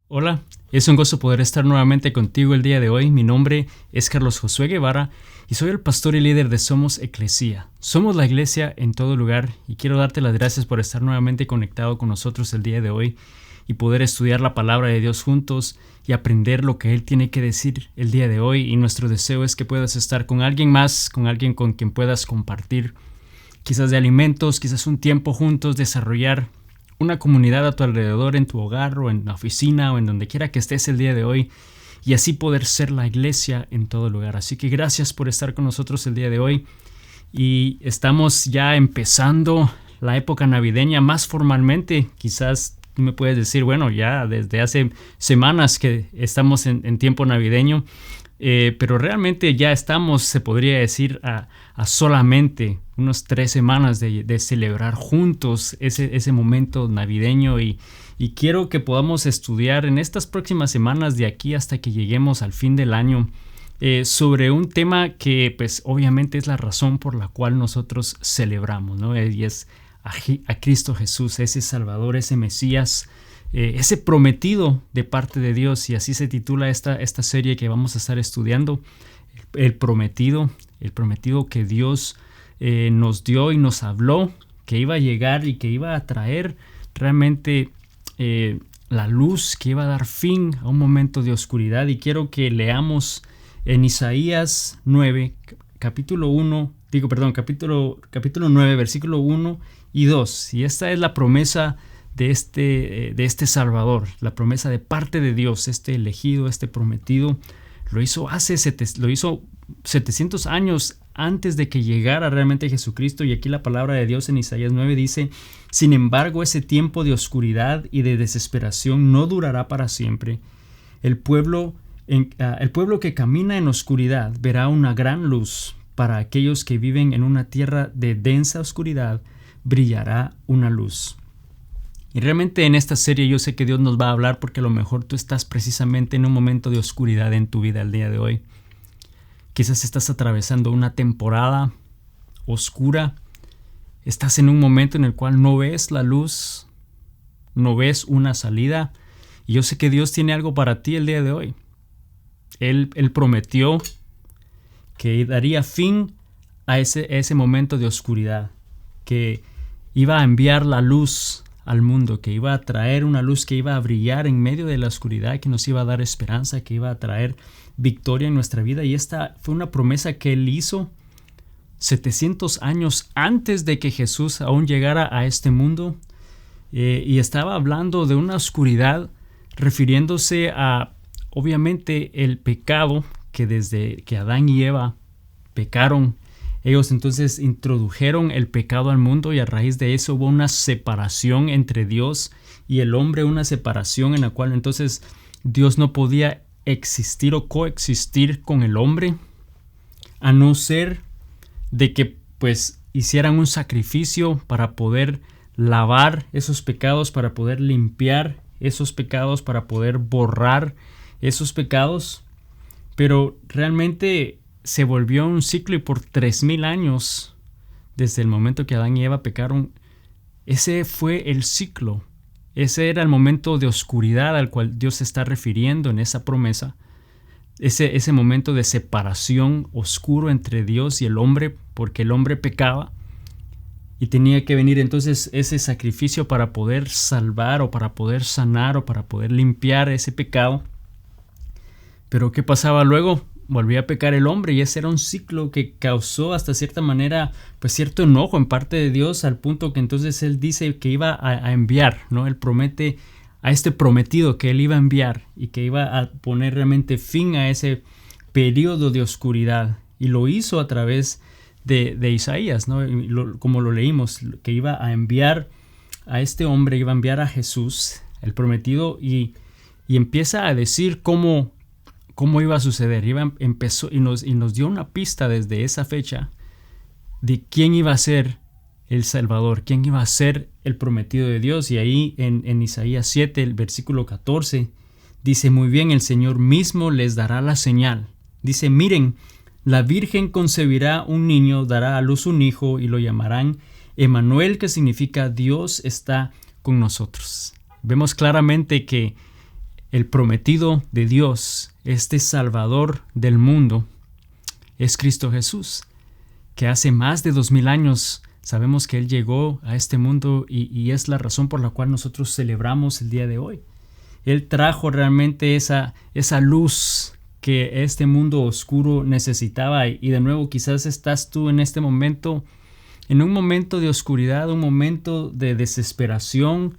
Hola, es un gozo poder estar nuevamente contigo el día de hoy. Mi nombre es Carlos Josué Guevara y soy el pastor y líder de Somos Eclesia. Somos la iglesia en todo lugar y quiero darte las gracias por estar nuevamente conectado con nosotros el día de hoy y poder estudiar la palabra de Dios juntos y aprender lo que Él tiene que decir el día de hoy. Y nuestro deseo es que puedas estar con alguien más, con alguien con quien puedas compartir quizás de alimentos, quizás un tiempo juntos, desarrollar una comunidad a tu alrededor, en tu hogar o en la oficina o en donde quiera que estés el día de hoy, y así poder ser la iglesia en todo lugar. Así que gracias por estar con nosotros el día de hoy, y estamos ya empezando la época navideña más formalmente. Quizás tú me puedes decir, bueno, ya desde hace semanas que estamos en tiempo navideño, pero realmente ya estamos, se podría decir, a solamente unas 3 semanas de celebrar juntos ese momento navideño, y quiero que podamos estudiar en estas próximas semanas de aquí hasta que lleguemos al fin del año sobre un tema que pues obviamente es la razón por la cual nosotros celebramos, ¿no? Y es a Cristo Jesús, ese Salvador, ese Mesías, ese prometido de parte de Dios. Y así se titula esta serie que vamos a estar estudiando, el prometido que Dios nos dio y nos habló que iba a llegar y que iba a traer realmente la luz, que iba a dar fin a un momento de oscuridad. Y quiero que leamos en Isaías 9, capítulo 9, versículo 1 y 2. Y esta es la promesa de este Salvador, la promesa de parte de Dios, este elegido, este prometido. Lo hizo 700 años antes de que llegara realmente Jesucristo. Y aquí la palabra de Dios en Isaías 9 dice: sin embargo, ese tiempo de oscuridad y de desesperación no durará para siempre. El pueblo que camina en oscuridad verá una gran luz. Para aquellos que viven en una tierra de densa oscuridad brillará una luz. Y realmente en esta serie yo sé que Dios nos va a hablar, porque a lo mejor tú estás precisamente en un momento de oscuridad en tu vida el día de hoy. Quizás estás atravesando una temporada oscura. Estás en un momento en el cual no ves la luz, no ves una salida. Y yo sé que Dios tiene algo para ti el día de hoy. Él prometió que daría fin a ese momento de oscuridad, que iba a enviar la luz al mundo, que iba a traer una luz que iba a brillar en medio de la oscuridad, que nos iba a dar esperanza, que iba a traer victoria en nuestra vida. Y esta fue una promesa que Él hizo 700 años antes de que Jesús aún llegara a este mundo. Y estaba hablando de una oscuridad, refiriéndose a, obviamente, el pecado, que desde que Adán y Eva pecaron, ellos entonces introdujeron el pecado al mundo, y a raíz de eso hubo una separación entre Dios y el hombre, una separación en la cual entonces Dios no podía existir o coexistir con el hombre, a no ser de que pues hicieran un sacrificio para poder lavar esos pecados, para poder limpiar esos pecados, para poder borrar esos pecados. Pero realmente se volvió un ciclo, y por 3000 años, desde el momento que Adán y Eva pecaron, ese fue el ciclo. Ese era el momento de oscuridad al cual Dios se está refiriendo en esa promesa. Ese momento de separación oscuro entre Dios y el hombre, porque el hombre pecaba. Y tenía que venir entonces ese sacrificio para poder salvar, o para poder sanar, o para poder limpiar ese pecado. Pero ¿qué pasaba luego? Volvía a pecar el hombre, y ese era un ciclo que causó hasta cierta manera pues cierto enojo en parte de Dios, al punto que entonces Él dice que iba a enviar, ¿no? Él promete a este prometido que Él iba a enviar, y que iba a poner realmente fin a ese periodo de oscuridad. Y lo hizo a través de Isaías, ¿no? Como lo leímos, que iba a enviar a este hombre, iba a enviar a Jesús, el prometido, y empieza a decir cómo iba a suceder. Empezó y nos dio una pista desde esa fecha de quién iba a ser el Salvador, quién iba a ser el prometido de Dios. Y ahí en Isaías 7, el versículo 14, dice: muy bien, el Señor mismo les dará la señal. Dice: miren, la Virgen concebirá un niño, dará a luz un hijo, y lo llamarán Emmanuel, que significa Dios está con nosotros. Vemos claramente que el prometido de Dios, este Salvador del mundo, es Cristo Jesús, que hace más de 2000 años sabemos que Él llegó a este mundo y es la razón por la cual nosotros celebramos el día de hoy. Él trajo realmente esa luz que este mundo oscuro necesitaba. Y de nuevo, quizás estás tú en este momento, en un momento de oscuridad, un momento de desesperación,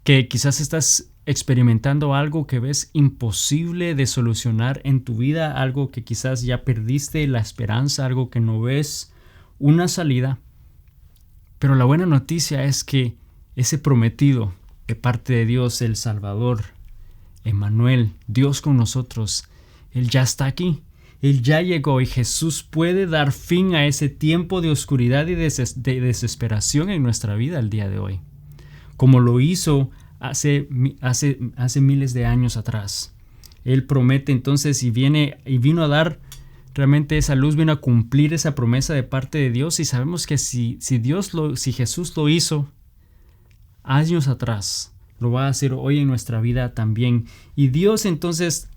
que quizás estás experimentando algo que ves imposible de solucionar en tu vida, algo que quizás ya perdiste la esperanza, algo que no ves una salida. Pero la buena noticia es que ese prometido de parte de Dios, el Salvador, Emmanuel, Dios con nosotros, Él ya está aquí. Él ya llegó y Jesús puede dar fin a ese tiempo de oscuridad y de desesperación en nuestra vida el día de hoy, como lo hizo hace miles de años atrás. Él promete entonces y vino a dar realmente esa luz, vino a cumplir esa promesa de parte de Dios. Y sabemos que si Jesús lo hizo años atrás, lo va a hacer hoy en nuestra vida también. Y Dios entonces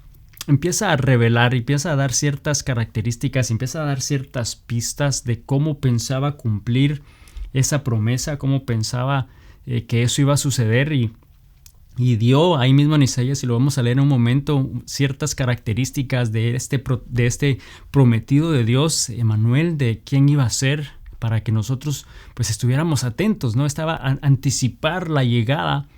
empieza a revelar, empieza a dar ciertas características, empieza a dar ciertas pistas de cómo pensaba cumplir esa promesa, cómo pensaba que eso iba a suceder, y dio ahí mismo en Isaías, y lo vamos a leer en un momento, ciertas características de este prometido de Dios, Emmanuel, de quién iba a ser, para que nosotros pues estuviéramos atentos, ¿no? Estaba a anticipar la llegada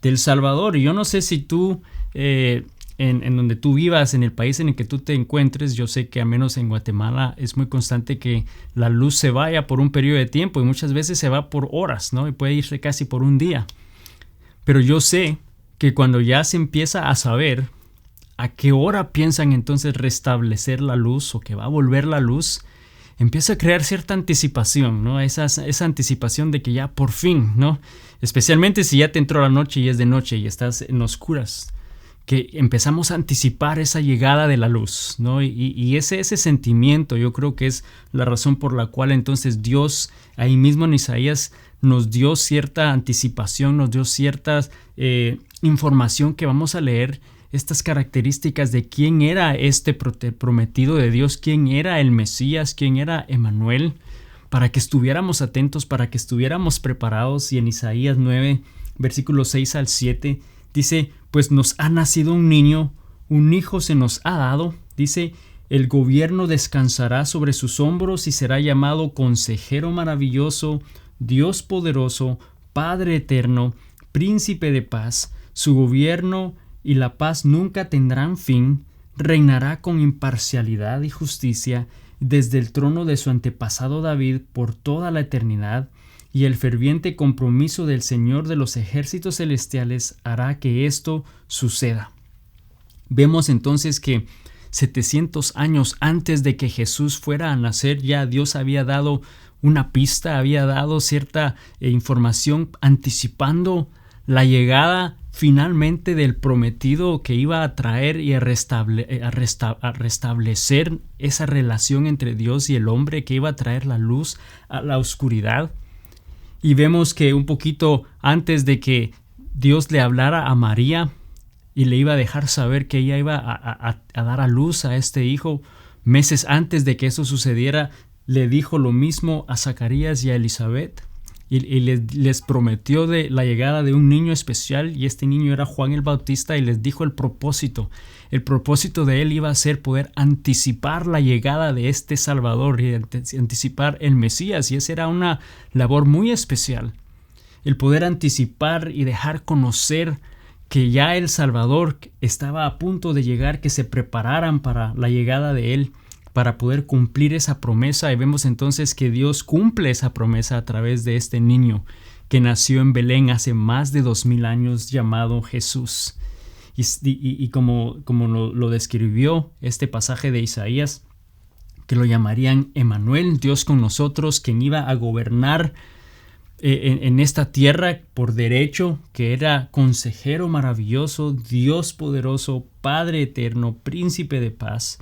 del Salvador. Y yo no sé si tú, en donde tú vivas, en el país en el que tú te encuentres, yo sé que al menos en Guatemala es muy constante que la luz se vaya por un periodo de tiempo, y muchas veces se va por horas, ¿no? Y puede irse casi por un día. Pero yo sé que cuando ya se empieza a saber a qué hora piensan entonces restablecer la luz o que va a volver la luz, empieza a crear cierta anticipación, ¿no? Esa anticipación de que ya por fin, ¿no? Especialmente si ya te entró la noche y es de noche y estás en oscuras, que empezamos a anticipar esa llegada de la luz, ¿no? Y ese sentimiento yo creo que es la razón por la cual entonces Dios ahí mismo en Isaías nos dio cierta anticipación, nos dio cierta información que vamos a leer, estas características de quién era este prometido de Dios, quién era el Mesías, quién era Emmanuel, para que estuviéramos atentos, para que estuviéramos preparados. Y en Isaías 9, versículos 6 al 7, dice: pues nos ha nacido un niño, un hijo se nos ha dado. Dice: el gobierno descansará sobre sus hombros y será llamado Consejero Maravilloso, Dios Poderoso, Padre Eterno, Príncipe de Paz. Su gobierno y la paz nunca tendrán fin. Reinará con imparcialidad y justicia desde el trono de su antepasado David por toda la eternidad. Y el ferviente compromiso del Señor de los ejércitos celestiales hará que esto suceda. Vemos entonces que 700 años antes de que Jesús fuera a nacer, ya Dios había dado una pista, había dado cierta información anticipando la llegada finalmente del prometido que iba a traer y a restablecer esa relación entre Dios y el hombre, que iba a traer la luz a la oscuridad. Y vemos que un poquito antes de que Dios le hablara a María y le iba a dejar saber que ella iba a dar a luz a este hijo, meses antes de que eso sucediera, le dijo lo mismo a Zacarías y a Elizabeth, y les prometió de la llegada de un niño especial, y este niño era Juan el Bautista, y les dijo el propósito. El propósito de él iba a ser poder anticipar la llegada de este Salvador y anticipar el Mesías, y esa era una labor muy especial, el poder anticipar y dejar conocer que ya el Salvador estaba a punto de llegar, que se prepararan para la llegada de él, para poder cumplir esa promesa. Y vemos entonces que Dios cumple esa promesa a través de este niño que nació en Belén hace más de 2000 años, llamado Jesús. Y como lo describió este pasaje de Isaías, que lo llamarían Emmanuel, Dios con nosotros, quien iba a gobernar en esta tierra por derecho, que era Consejero Maravilloso, Dios Poderoso, Padre Eterno, Príncipe de Paz.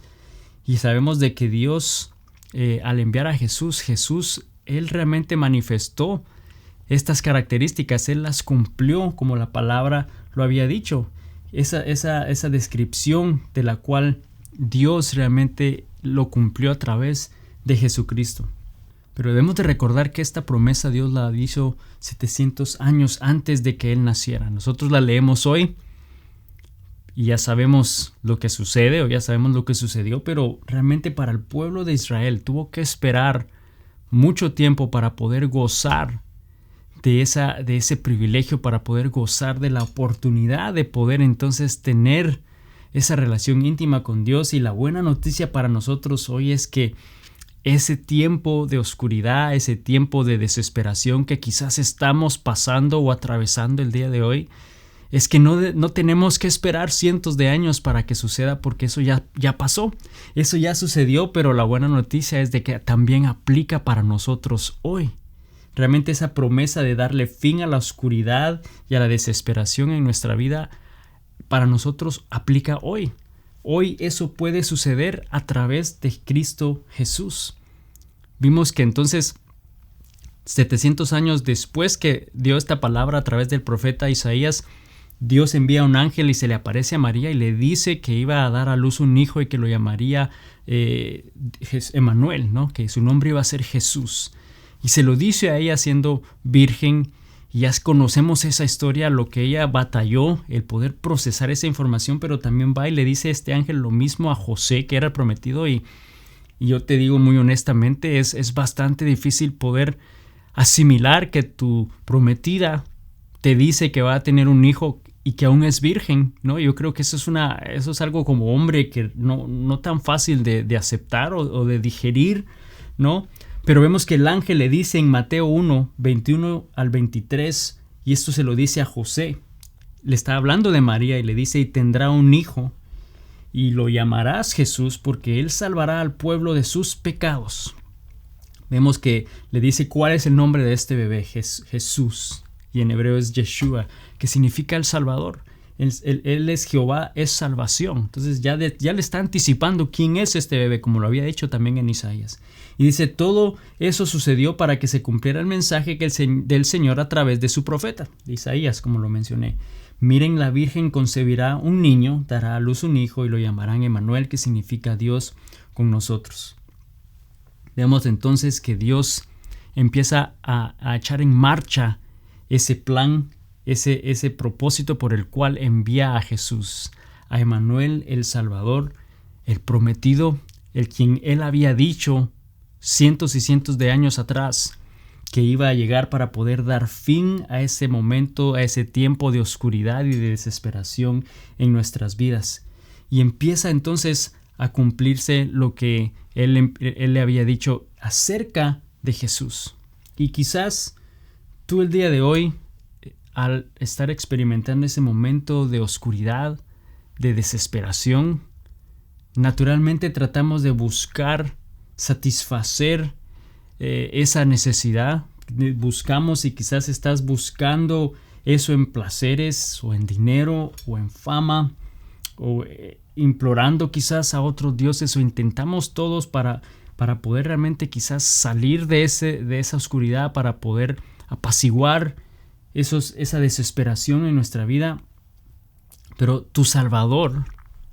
Y sabemos de que Dios, al enviar a Jesús, Él realmente manifestó estas características, Él las cumplió como la palabra lo había dicho. esa descripción de la cual Dios realmente lo cumplió a través de Jesucristo. Pero debemos de recordar que esta promesa Dios la hizo 700 años antes de que Él naciera. Nosotros la leemos hoy y ya sabemos lo que sucede o ya sabemos lo que sucedió, pero realmente para el pueblo de Israel tuvo que esperar mucho tiempo para poder gozar de ese privilegio, para poder gozar de la oportunidad de poder entonces tener esa relación íntima con Dios. Y la buena noticia para nosotros hoy es que ese tiempo de oscuridad, ese tiempo de desesperación que quizás estamos pasando o atravesando el día de hoy, es que no tenemos que esperar cientos de años para que suceda, porque eso ya pasó, eso ya sucedió. Pero la buena noticia es de que también aplica para nosotros hoy. Realmente esa promesa de darle fin a la oscuridad y a la desesperación en nuestra vida para nosotros aplica hoy. Hoy eso puede suceder a través de Cristo Jesús. Vimos que entonces 700 años después que dio esta palabra a través del profeta Isaías, Dios envía un ángel y se le aparece a María y le dice que iba a dar a luz un hijo y que lo llamaría Emmanuel, ¿no? Que su nombre iba a ser Jesús. Y se lo dice a ella siendo virgen. Y ya conocemos esa historia, lo que ella batalló, el poder procesar esa información, pero también va y le dice este ángel lo mismo a José, que era el prometido. Y yo te digo muy honestamente, es bastante difícil poder asimilar que tu prometida te dice que va a tener un hijo y que aún es virgen, ¿no? Yo creo que eso es algo como hombre que no tan fácil de aceptar o de digerir, ¿no? Pero vemos que el ángel le dice en Mateo 1, 21 al 23, y esto se lo dice a José. Le está hablando de María y le dice: y tendrá un hijo, y lo llamarás Jesús, porque él salvará al pueblo de sus pecados. Vemos que le dice cuál es el nombre de este bebé, Jesús, y en hebreo es Yeshua, que significa el Salvador. Él es Jehová, es salvación. Entonces ya le está anticipando quién es este bebé, como lo había dicho también en Isaías. Y dice: todo eso sucedió para que se cumpliera el mensaje del Señor a través de su profeta, de Isaías, como lo mencioné. Miren, la Virgen concebirá un niño, dará a luz un hijo y lo llamarán Emmanuel, que significa Dios con nosotros. Vemos entonces que Dios empieza a echar en marcha ese plan, ese propósito por el cual envía a Jesús, a Emmanuel, el Salvador, el prometido, el quien él había dicho cientos y cientos de años atrás que iba a llegar para poder dar fin a ese momento, a ese tiempo de oscuridad y de desesperación en nuestras vidas. Y empieza entonces a cumplirse lo que él le había dicho acerca de Jesús. Y quizás tú el día de hoy, al estar experimentando ese momento de oscuridad, de desesperación, naturalmente tratamos de buscar satisfacer esa necesidad. Buscamos, y quizás estás buscando eso en placeres o en dinero o en fama, o implorando quizás a otros dioses, o intentamos todos para poder realmente quizás salir de esa oscuridad, para poder apaciguar esa desesperación en nuestra vida. Pero tu Salvador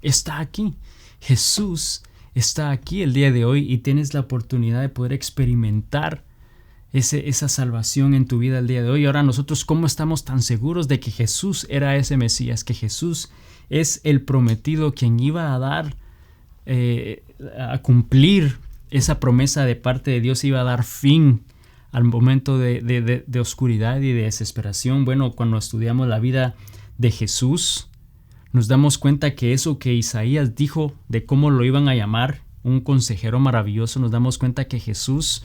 está aquí. Jesús está aquí el día de hoy y tienes la oportunidad de poder experimentar esa salvación en tu vida el día de hoy. Ahora nosotros, ¿cómo estamos tan seguros de que Jesús era ese Mesías? Que Jesús es el prometido, quien iba a dar, a cumplir esa promesa de parte de Dios, iba a dar fin al momento de oscuridad y de desesperación. Bueno, cuando estudiamos la vida de Jesús, nos damos cuenta que eso que Isaías dijo de cómo lo iban a llamar, un consejero maravilloso, nos damos cuenta que Jesús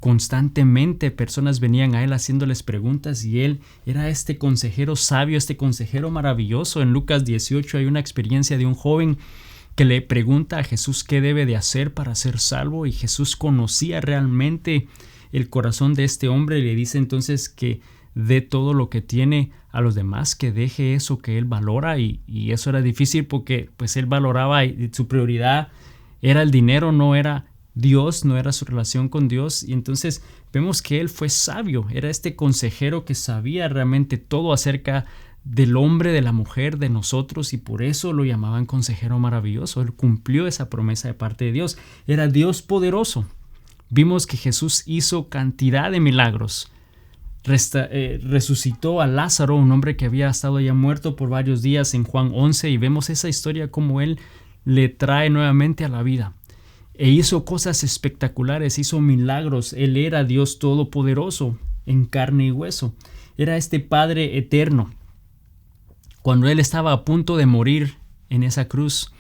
constantemente personas venían a él haciéndoles preguntas y él era este consejero sabio, este consejero maravilloso. En Lucas 18 hay una experiencia de un joven que le pregunta a Jesús qué debe de hacer para ser salvo, y Jesús conocía realmente el corazón de este hombre y le dice entonces que dé todo lo que tiene a los demás, que deje eso que él valora, y eso era difícil porque pues él valoraba, y su prioridad era el dinero, no era Dios, no era su relación con Dios. Y entonces vemos que él fue sabio, era este consejero que sabía realmente todo acerca del hombre, de la mujer, de nosotros, y por eso lo llamaban consejero maravilloso. Él cumplió esa promesa de parte de Dios. Era Dios poderoso. Vimos que Jesús hizo cantidad de milagros. Resucitó a Lázaro, un hombre que había estado ya muerto por varios días, en Juan 11, y vemos esa historia como Él le trae nuevamente a la vida. E hizo cosas espectaculares, hizo milagros. Él era Dios todopoderoso en carne y hueso. Era este Padre eterno. Cuando Él estaba a punto de morir en esa cruz,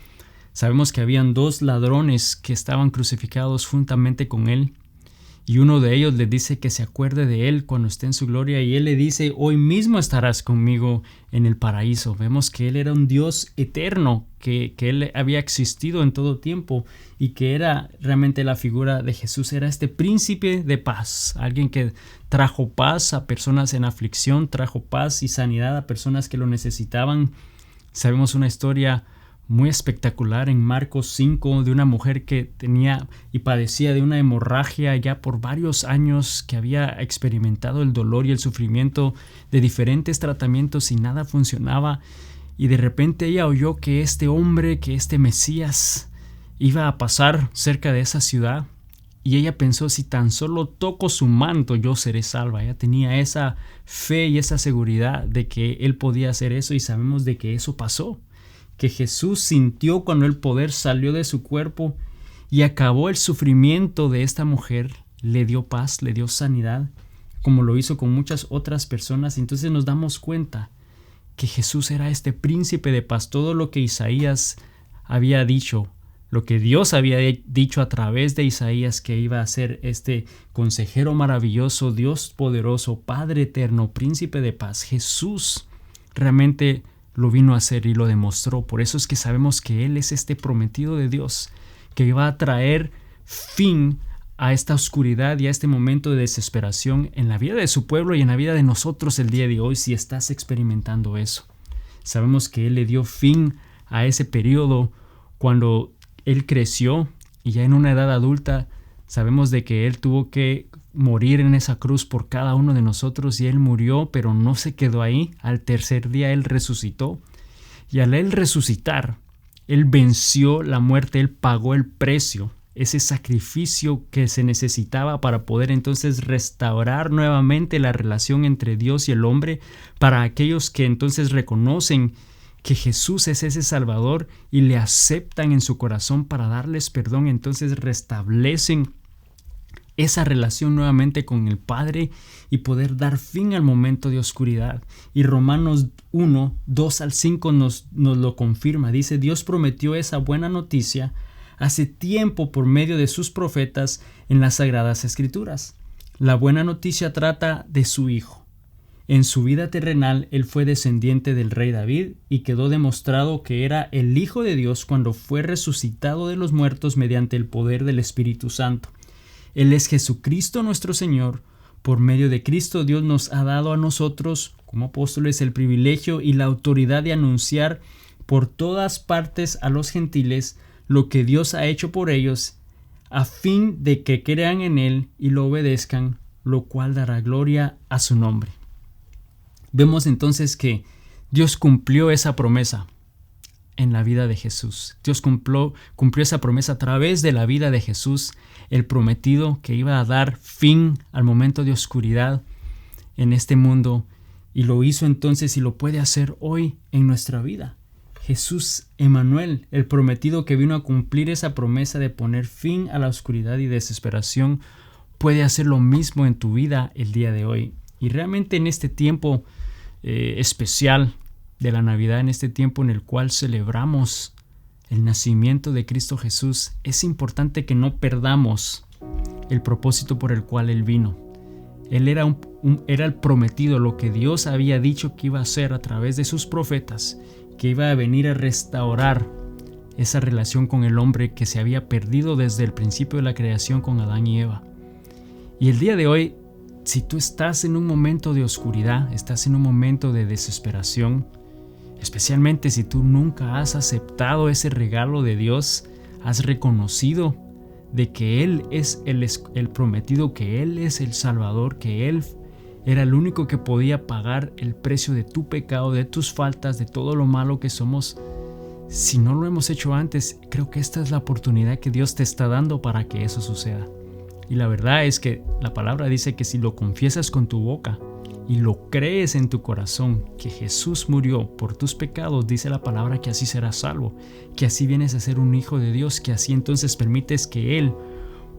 sabemos que habían 2 ladrones que estaban crucificados juntamente con Él. Y uno de ellos le dice que se acuerde de Él cuando esté en su gloria, y Él le dice: hoy mismo estarás conmigo en el paraíso. Vemos que Él era un Dios eterno, que Él había existido en todo tiempo, y que era realmente la figura de Jesús. Era este príncipe de paz, alguien que trajo paz a personas en aflicción, trajo paz y sanidad a personas que lo necesitaban. Sabemos una historia muy espectacular en Marcos 5 de una mujer que tenía y padecía de una hemorragia ya por varios años, que había experimentado el dolor y el sufrimiento de diferentes tratamientos y nada funcionaba, y de repente ella oyó que este hombre, que este Mesías iba a pasar cerca de esa ciudad, y ella pensó: si tan solo toco su manto yo seré salva. Ella tenía esa fe y esa seguridad de que Él podía hacer eso, y sabemos de que eso pasó. Que Jesús sintió cuando el poder salió de su cuerpo y acabó el sufrimiento de esta mujer, le dio paz, le dio sanidad, como lo hizo con muchas otras personas. Entonces nos damos cuenta que Jesús era este príncipe de paz. Todo lo que Isaías había dicho, lo que Dios había dicho a través de Isaías, que iba a ser este consejero maravilloso, Dios poderoso, Padre eterno, príncipe de paz, Jesús realmente lo vino a hacer y lo demostró. Por eso es que sabemos que Él es este prometido de Dios, que iba a traer fin a esta oscuridad y a este momento de desesperación en la vida de su pueblo y en la vida de nosotros el día de hoy, si estás experimentando eso. Sabemos que Él le dio fin a ese periodo cuando Él creció, y ya en una edad adulta sabemos de que Él tuvo que morir en esa cruz por cada uno de nosotros, y Él murió, pero no se quedó ahí. Al tercer día Él resucitó, y al Él resucitar, Él venció la muerte, Él pagó el precio, ese sacrificio que se necesitaba para poder entonces restaurar nuevamente la relación entre Dios y el hombre, para aquellos que entonces reconocen que Jesús es ese Salvador y le aceptan en su corazón para darles perdón. Entonces restablecen esa relación nuevamente con el Padre y poder dar fin al momento de oscuridad. Y Romanos 1, 2 al 5 nos lo confirma. Dice: Dios prometió esa buena noticia hace tiempo por medio de sus profetas en las Sagradas Escrituras. La buena noticia trata de su Hijo. En su vida terrenal, Él fue descendiente del rey David, y quedó demostrado que era el Hijo de Dios cuando fue resucitado de los muertos mediante el poder del Espíritu Santo. Él es Jesucristo nuestro Señor. Por medio de Cristo, Dios nos ha dado a nosotros, como apóstoles, el privilegio y la autoridad de anunciar por todas partes a los gentiles lo que Dios ha hecho por ellos, a fin de que crean en Él y lo obedezcan, lo cual dará gloria a su nombre. Vemos entonces que Dios cumplió esa promesa en la vida de Jesús. Dios cumplió esa promesa a través de la vida de Jesús, el prometido que iba a dar fin al momento de oscuridad en este mundo, y lo hizo entonces y lo puede hacer hoy en nuestra vida. Jesús Emmanuel, el prometido que vino a cumplir esa promesa de poner fin a la oscuridad y desesperación, puede hacer lo mismo en tu vida el día de hoy. Y realmente en este tiempo especial de la Navidad, en este tiempo en el cual celebramos el nacimiento de Cristo Jesús, es importante que no perdamos el propósito por el cual Él vino. Él era el prometido, lo que Dios había dicho que iba a hacer a través de sus profetas, que iba a venir a restaurar esa relación con el hombre que se había perdido desde el principio de la creación con Adán y Eva. Y el día de hoy, si tú estás en un momento de oscuridad, estás en un momento de desesperación, especialmente si tú nunca has aceptado ese regalo de Dios, has reconocido de que Él es el prometido, que Él es el Salvador, que Él Era el único que podía pagar el precio de tu pecado, de tus faltas, de todo lo malo que somos. Si no lo hemos hecho antes, creo que esta es la oportunidad que Dios te está dando para que eso suceda. Y la verdad es que la palabra dice que si lo confiesas con tu boca y lo crees en tu corazón, que Jesús murió por tus pecados, dice la palabra que así serás salvo, que así vienes a ser un hijo de Dios, que así entonces permites que Él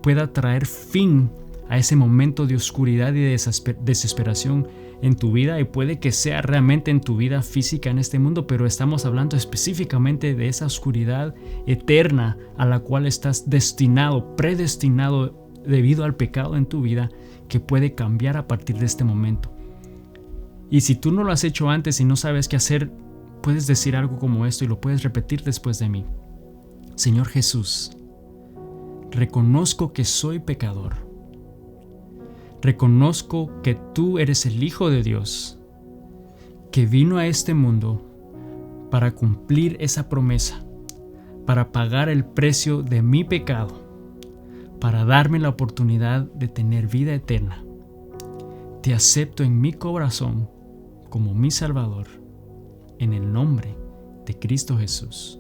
pueda traer fin a ese momento de oscuridad y de desesperación en tu vida, y puede que sea realmente en tu vida física en este mundo, pero estamos hablando específicamente de esa oscuridad eterna a la cual estás destinado, predestinado debido al pecado en tu vida, que puede cambiar a partir de este momento. Y si tú no lo has hecho antes y no sabes qué hacer, puedes decir algo como esto y lo puedes repetir después de mí. Señor Jesús, reconozco que soy pecador. Reconozco que tú eres el Hijo de Dios, que vino a este mundo para cumplir esa promesa, para pagar el precio de mi pecado, para darme la oportunidad de tener vida eterna. Te acepto en mi corazón como mi Salvador, en el nombre de Cristo Jesús.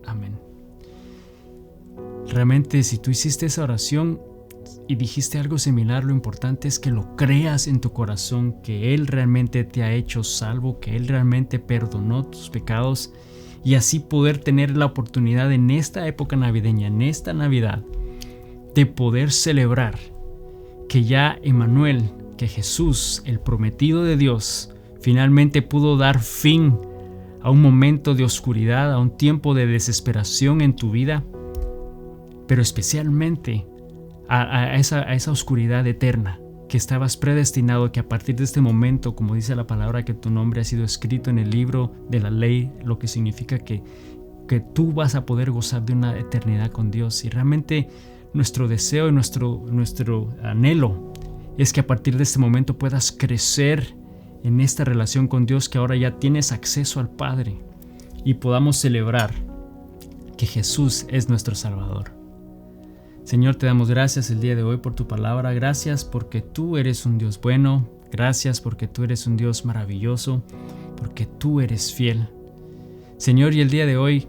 Amén. Realmente, si tú hiciste esa oración y dijiste algo similar, lo importante es que lo creas en tu corazón, que Él realmente te ha hecho salvo, que Él realmente perdonó tus pecados, y así poder tener la oportunidad en esta época navideña, en esta Navidad, de poder celebrar que ya Emmanuel, que Jesús, el prometido de Dios, finalmente pudo dar fin a un momento de oscuridad, a un tiempo de desesperación en tu vida, pero especialmente a esa oscuridad eterna que estabas predestinado, que a partir de este momento, como dice la palabra, que tu nombre ha sido escrito en el libro de la ley, lo que significa que tú vas a poder gozar de una eternidad con Dios. Y realmente nuestro deseo y nuestro anhelo es que a partir de este momento puedas crecer en esta relación con Dios, que ahora ya tienes acceso al Padre, y podamos celebrar que Jesús es nuestro Salvador. Señor, te damos gracias el día de hoy por tu palabra. Gracias porque tú eres un Dios bueno. Gracias porque tú eres un Dios maravilloso, porque tú eres fiel. Señor, y el día de hoy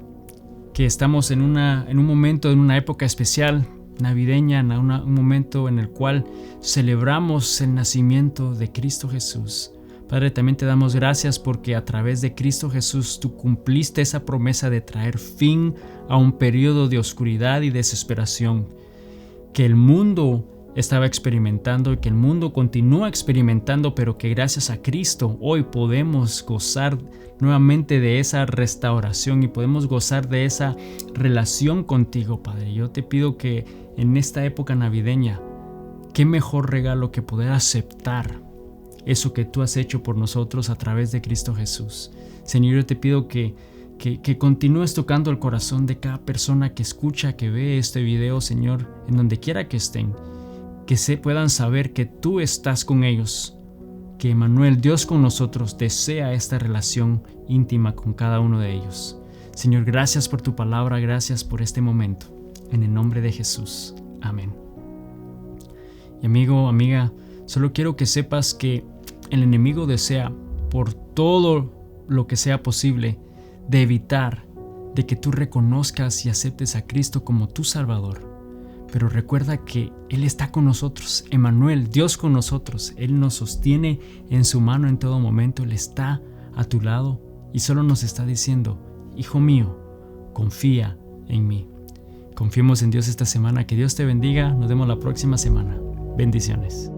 que estamos en un momento, en una época especial, navideña, en un momento en el cual celebramos el nacimiento de Cristo Jesús. Padre, también te damos gracias porque a través de Cristo Jesús tú cumpliste esa promesa de traer fin a un periodo de oscuridad y desesperación que el mundo estaba experimentando y que el mundo continúa experimentando, pero que gracias a Cristo hoy podemos gozar nuevamente de esa restauración y podemos gozar de esa relación contigo, Padre. Yo te pido que en esta época navideña, qué mejor regalo que poder aceptar eso que tú has hecho por nosotros a través de Cristo Jesús. Señor, yo te pido que continúes tocando el corazón de cada persona que escucha, que ve este video, Señor, en donde quiera que estén, que puedan saber que tú estás con ellos, que Emmanuel, Dios con nosotros, desea esta relación íntima con cada uno de ellos. Señor, gracias por tu palabra, gracias por este momento. En el nombre de Jesús. Amén. Y amigo, amiga, solo quiero que sepas que el enemigo desea, por todo lo que sea posible, de evitar de que tú reconozcas y aceptes a Cristo como tu Salvador. Pero recuerda que Él está con nosotros, Emmanuel, Dios con nosotros. Él nos sostiene en su mano en todo momento. Él está a tu lado y solo nos está diciendo: hijo mío, confía en mí. Confiemos en Dios esta semana. Que Dios te bendiga. Nos vemos la próxima semana. Bendiciones.